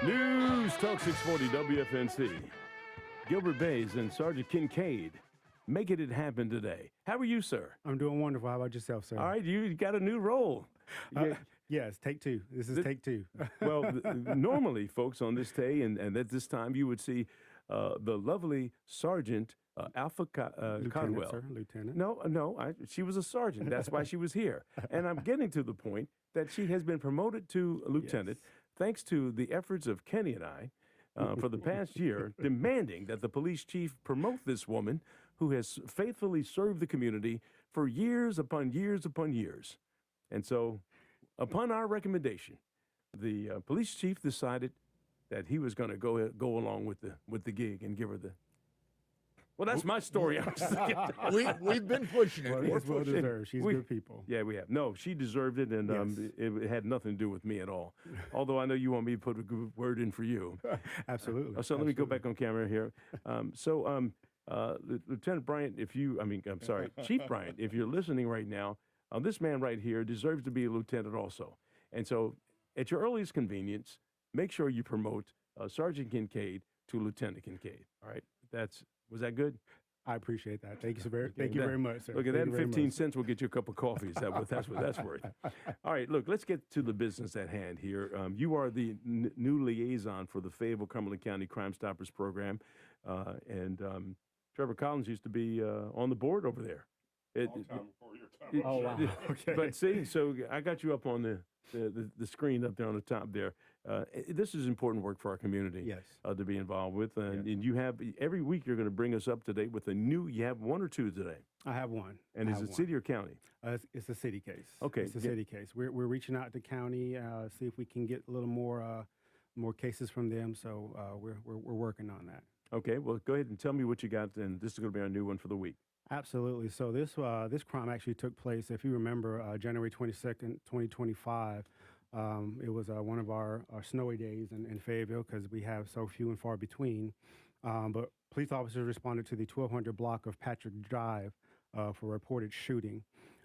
News Talk 640 WFNC. Gilbert Bays and Sergeant Kincaid making it happen today. How are you, sir? I'm doing wonderful. How about yourself, sir? All right, you got a new role. Yes, take two. This is take two. Well, normally, folks, on this day and at this time, you would see the lovely Sergeant Alpha Lieutenant, Codwell. sir. Lieutenant. No, she was a sergeant. That's why she was here. And I'm getting to the point that she has been promoted to lieutenant, Yes. thanks to the efforts of Kenny and I for the past year, demanding that the police chief promote this woman who has faithfully served the community for years upon years upon years. And so, upon our recommendation, the police chief decided that he was going to go along with the gig and give her the. Well, that's my story. We've been pushing it. Well, it's well deserved. She's good people. Yeah, we have. No, she deserved it, and Yes. it had nothing to do with me at all. Although I know you want me to put a good word in for you. Absolutely. So let me go back on camera here. Lieutenant Bryant, Chief Bryant, if you're listening right now, this man right here deserves to be a lieutenant also. And so, at your earliest convenience, make sure you promote Sergeant Kincaid to Lieutenant Kincaid. All right, was that good? I appreciate that. Thank you, sir. Thank you very much, sir. Look at Thank that, you very 15 much. cents will get you a cup of coffee. That's what that's worth. All right, look, let's get to the business at hand here. You are the new liaison for the Fayetteville Cumberland County Crime Stoppers program, and Trevor Collins used to be on the board over there. Long time before your time. Oh, wow. Okay. But see, so I got you up on the screen up there on the top there. This is important work for our community. Yes. To be involved with, and you have every week you're going to bring us up to date with you have one or two today. I have one. And is it city or county? It's a city case. Okay. It's a city case. We're reaching out to county, see if we can get a little more cases from them. So we're working on that. Okay. Well, go ahead and tell me what you got, and this is going to be our new one for the week. Absolutely. So this crime actually took place, if you remember, January 22nd, 2025. It was one of our snowy days in Fayetteville because we have so few and far between. But police officers responded to the 1200 block of Patrick Drive for reported shooting.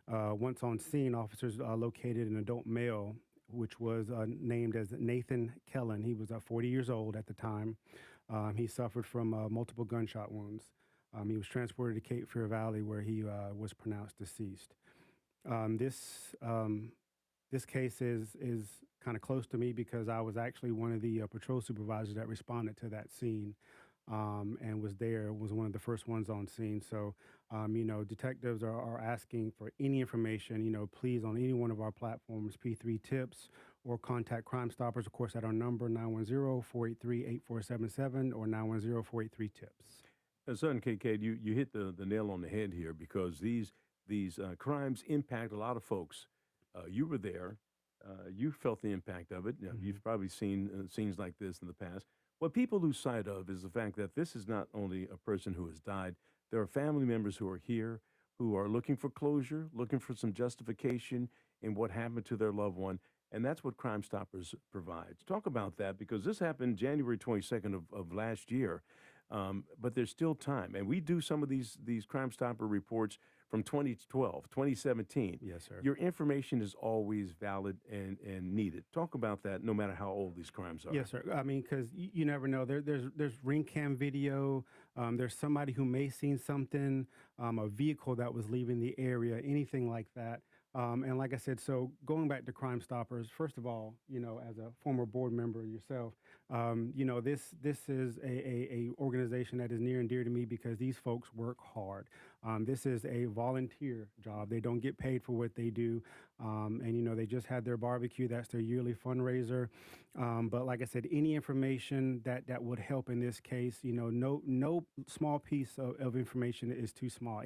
Once on scene, officers located an adult male, which was named as Nathan Kellen. He was 40 years old at the time. He suffered from multiple gunshot wounds. He was transported to Cape Fear Valley, where he was pronounced deceased. This case is kind of close to me because I was actually one of the patrol supervisors that responded to that scene, and was one of the first ones on scene. So, detectives are asking for any information. Please, on any one of our platforms, P3 Tips, or contact Crime Stoppers, of course, at our number 910-483-8477 or 910-483-TIPS. Son Kincaid, you hit the nail on the head here because these crimes impact a lot of folks. You were there. You felt the impact of it. Mm-hmm. You've probably seen scenes like this in the past. What people lose sight of is the fact that this is not only a person who has died. There are family members who are here who are looking for closure, looking for some justification in what happened to their loved one. And that's what Crime Stoppers provides. Talk about that because this happened January 22nd of last year. But there's still time. And we do some of these Crime Stopper reports from 2012, 2017. Yes, sir. Your information is always valid and needed. Talk about that no matter how old these crimes are. Yes, sir. I mean, because you never know. There's ring cam video. There's somebody who may seen something, a vehicle that was leaving the area, anything like that. And like I said, so going back to Crime Stoppers, first of all, as a former board member yourself, this is a organization that is near and dear to me because these folks work hard. This is a volunteer job. They don't get paid for what they do. And they just had their barbecue. That's their yearly fundraiser. But like I said, any information that would help in this case, no small piece of information is too small.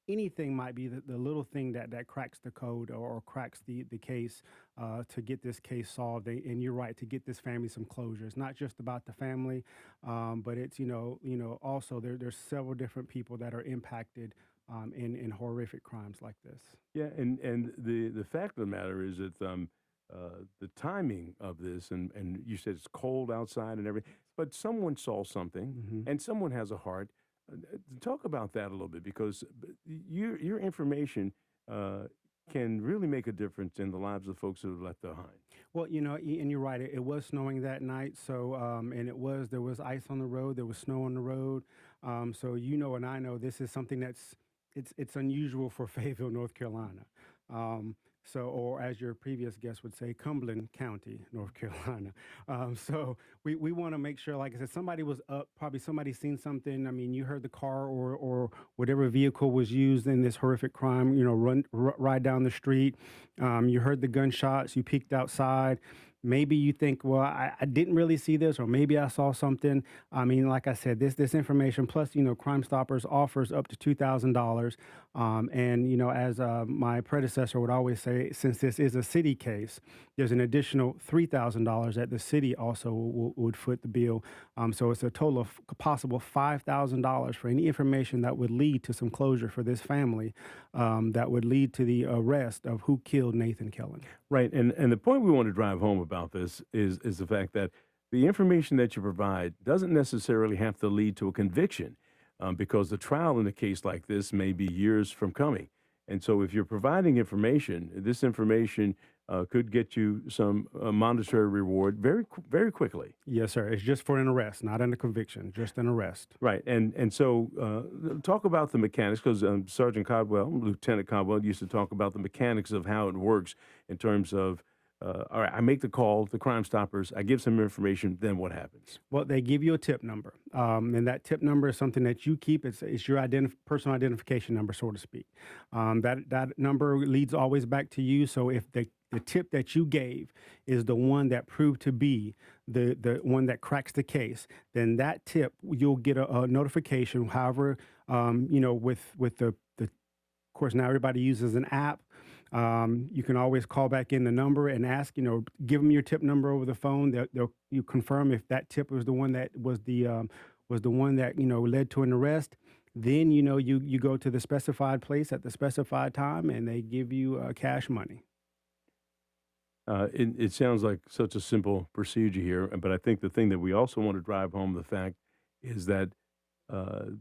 Anything might be the little thing that cracks the code or cracks the case to get this case solved. And you're right, to get this family some closure. It's not just about the family, but it's, also there's several different people that are impacted in horrific crimes like this. Yeah, and the fact of the matter is that the timing of this, and you said it's cold outside and everything, but someone saw something, and someone has a heart. Talk about that a little bit because your information can really make a difference in the lives of folks who are left behind. Well, and you're right. It was snowing that night, so and there was ice on the road, there was snow on the road. So and I know this is something it's unusual for Fayetteville, North Carolina. Or as your previous guest would say, Cumberland County, North Carolina. So we want to make sure, like I said, somebody was up, probably somebody seen something. I mean, you heard the car or whatever vehicle was used in this horrific crime, ride down the street. You heard the gunshots, you peeked outside. Maybe you think, well, I didn't really see this, or maybe I saw something. I mean, like I said, this information plus, Crime Stoppers offers up to $2,000. And as my predecessor would always say, since this is a city case, there's an additional $3,000 that the city also would foot the bill. So it's a total of possible $5,000 for any information that would lead to some closure for this family, that would lead to the arrest of who killed Nathan Kellen. Right, and the point we want to drive home about this is the fact that the information that you provide doesn't necessarily have to lead to a conviction, because the trial in a case like this may be years from coming. And so if you're providing information, this information could get you some monetary reward very quickly. Yes, sir. It's just for an arrest, not a conviction, just an arrest. Right, and so talk about the mechanics, because Lieutenant Caldwell used to talk about the mechanics of how it works in terms of, all right, I make the call, the Crime Stoppers, I give some information, then what happens? Well, they give you a tip number, and that tip number is something that you keep. It's your personal identification number, so to speak. That number leads always back to you. So if the tip that you gave is the one that proved to be the one that cracks the case, then that tip, you'll get a notification. However, with the of course, now everybody uses an app. You can always call back in the number and ask, give them your tip number over the phone. You confirm if that tip was the one that was the one that led to an arrest. Then you go to the specified place at the specified time, and they give you cash money. It sounds like such a simple procedure here, but I think the thing that we also want to drive home the fact is that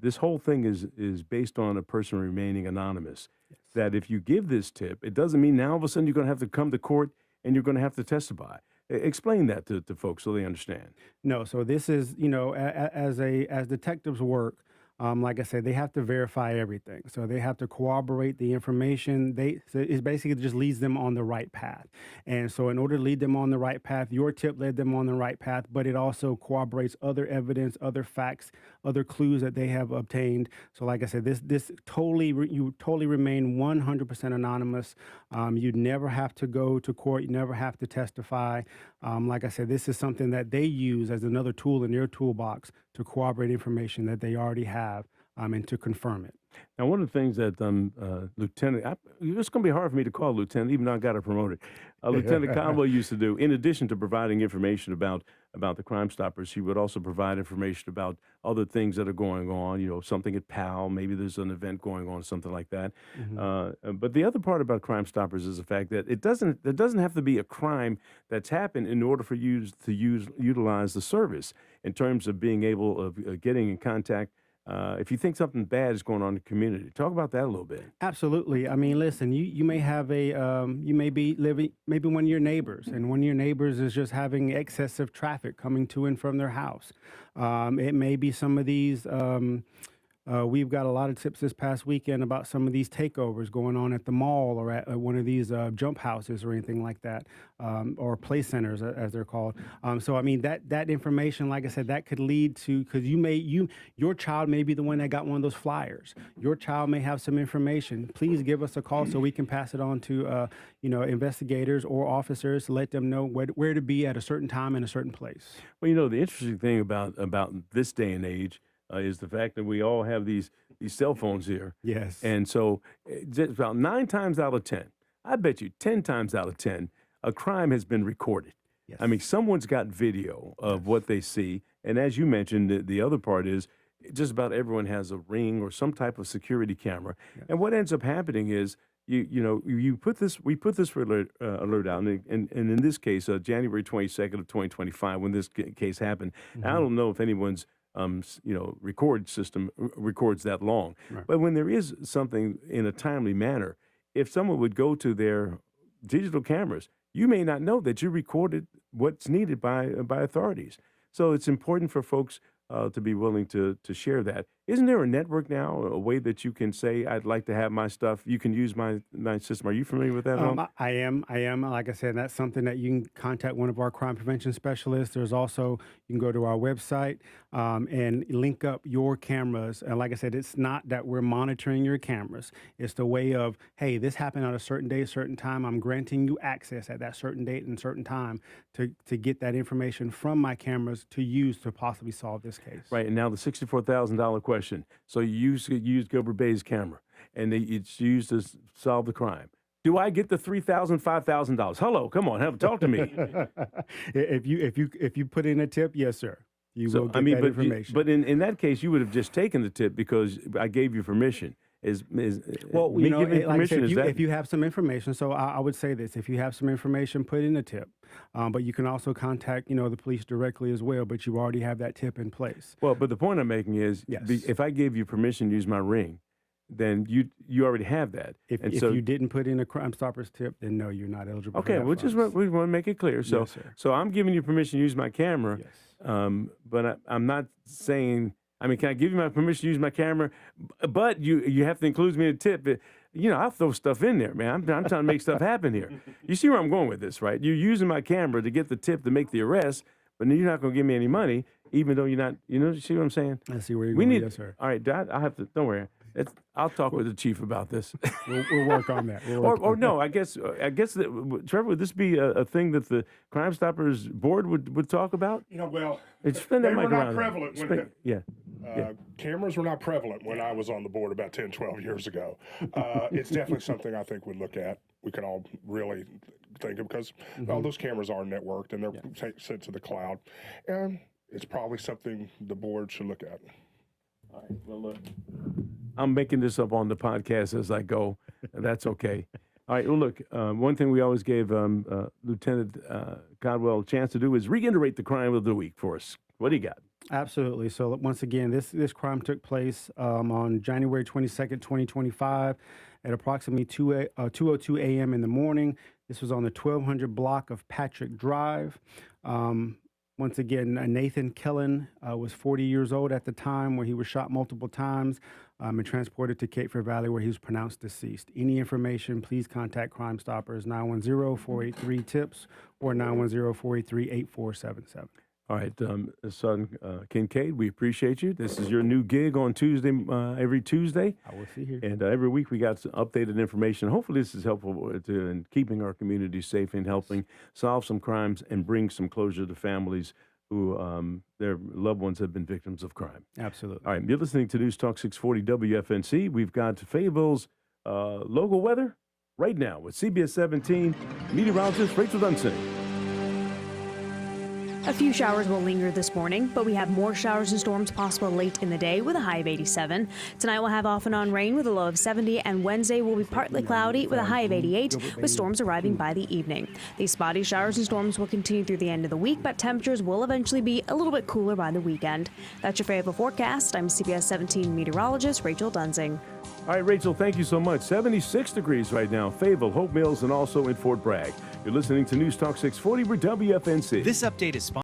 this whole thing is based on a person remaining anonymous. Yes. That if you give this tip, it doesn't mean now all of a sudden you're going to have to come to court and you're going to have to testify. Explain that to folks so they understand. No, so this is, as detectives work, like I said, they have to verify everything. So they have to corroborate the information. So it basically just leads them on the right path. And so in order to lead them on the right path, your tip led them on the right path, but it also corroborates other evidence, other facts, other clues that they have obtained. So like I said, you totally remain 100% anonymous. You never have to go to court. You never have to testify. Like I said, this is something that they use as another tool in their toolbox to corroborate information that they already have, and to confirm it. Now, one of the things that Lieutenant, it's going to be hard for me to call Lieutenant, even though I got her promoted. Lieutenant Caldwell used to do, in addition to providing information about the Crime Stoppers, he would also provide information about other things that are going on, something at PAL, maybe there's an event going on, something like that. Mm-hmm. But the other part about Crime Stoppers is the fact that it doesn't have to be a crime that's happened in order for you to utilize the service in terms of being able of getting in contact. If you think something bad is going on in the community, talk about that a little bit. Absolutely. I mean, listen, you may have you may be living, maybe one of your neighbors, and one of your neighbors is just having excessive traffic coming to and from their house. It may be some of these, we've got a lot of tips this past weekend about some of these takeovers going on at the mall or at one of these jump houses or anything like that, or play centers as they're called. So I mean that information, like I said, that could lead to, because your child may be the one that got one of those flyers. Your child may have some information. Please give us a call so we can pass it on to investigators or officers to let them know where to be at a certain time in a certain place. Well, the interesting thing about this day and age is the fact that we all have these cell phones here. Yes. And so just about 9 times out of 10, I bet you 10 times out of 10, a crime has been recorded. Yes. I mean, someone's got video of what they see. And as you mentioned, the other part is just about everyone has a Ring or some type of security camera. Yeah. And what ends up happening is, we put this alert out, and in this case, January 22nd of 2025, when this case happened. Mm-hmm. I don't know if anyone's record system records that long. Right. But when there is something in a timely manner, if someone would go to their digital cameras, you may not know that you recorded what's needed by authorities. So it's important for folks to be willing to share that. Isn't there a network now, a way that you can say, I'd like to have my stuff, you can use my system? Are you familiar with that? I am. Like I said, that's something that you can contact one of our crime prevention specialists. There's also, you can go to our website and link up your cameras. And like I said, it's not that we're monitoring your cameras. It's the way of, hey, this happened on a certain day, certain time. I'm granting you access at that certain date and certain time to get that information from my cameras to use to possibly solve this case. Right, and now the $64,000 question. So you use Gilbert Bay's camera, and it's used to solve the crime. Do I get the $3,000, $5,000? Hello, come on, talk to me. If you put in a tip, yes, sir. You will get that information. But in that case, you would have just taken the tip because I gave you permission. Well, you know, like I said, if you have some information, so I would say this: if you have some information, put in a tip. But you can also contact, the police directly as well. But you already have that tip in place. Well, but the point I'm making is, yes, if I gave you permission to use my ring, then you already have that. If you didn't put in a Crime Stoppers tip, then no, you're not eligible. Okay, we want to make it clear. So, yes, sir. So I'm giving you permission to use my camera. Yes. But I'm not saying. I mean, can I give you my permission to use my camera? But you have to include me in a tip. I'll throw stuff in there, man. I'm trying to make stuff happen here. You see where I'm going with this, right? You're using my camera to get the tip to make the arrest, but then you're not going to give me any money, even though you're not. You see what I'm saying? I see where you're going. Yes, sir. All right, I have to. Don't worry. I'll talk with the chief about this. We'll work on that. Or no, I guess that, Trevor, would this be a thing that the Crime Stoppers board would talk about? Well, spin they that were mic not around. prevalent. Yeah. Cameras were not prevalent when I was on the board about 10, 12 years ago. It's definitely something I think we'd look at. We can all really think of, because all those cameras are networked and they're sent to the cloud. And it's probably something the board should look at. All right. Well, look, I'm making this up on the podcast as I go. That's okay. All right. Well, look, one thing we always gave Lieutenant Codwell a chance to do is reiterate the crime of the week for us. What do you got? Absolutely. So once again, this crime took place on January 22nd, 2025 at approximately 2:02 a.m. in the morning. This was on the 1200 block of Patrick Drive. Once again, Nathan Kellen was 40 years old at the time, where he was shot multiple times and transported to Cape Fear Valley, where he was pronounced deceased. Any information, please contact Crime Stoppers, 910-483-TIPS or 910-483-8477. All right, son Kincaid, we appreciate you. This is your new gig on Tuesday, every Tuesday. I will see here. And every week we got some updated information. Hopefully this is helpful in keeping our community safe and helping solve some crimes and bring some closure to families who their loved ones have been victims of crime. Absolutely. All right, you're listening to News Talk 640 WFNC. We've got Fayetteville's local weather right now with CBS 17 meteorologist Rachel Dunsany. A few showers will linger this morning, but we have more showers and storms possible late in the day with a high of 87. Tonight we'll have off and on rain with a low of 70, and Wednesday will be partly cloudy with a high of 88, with storms arriving by the evening. These spotty showers and storms will continue through the end of the week, but temperatures will eventually be a little bit cooler by the weekend. That's your Fayetteville forecast. I'm CBS 17 meteorologist Rachel Dunsing. All right, Rachel, thank you so much. 76 degrees right now, Fayetteville, Hope Mills, and also in Fort Bragg. You're listening to News Talk 640 WFNC. This update is sponsored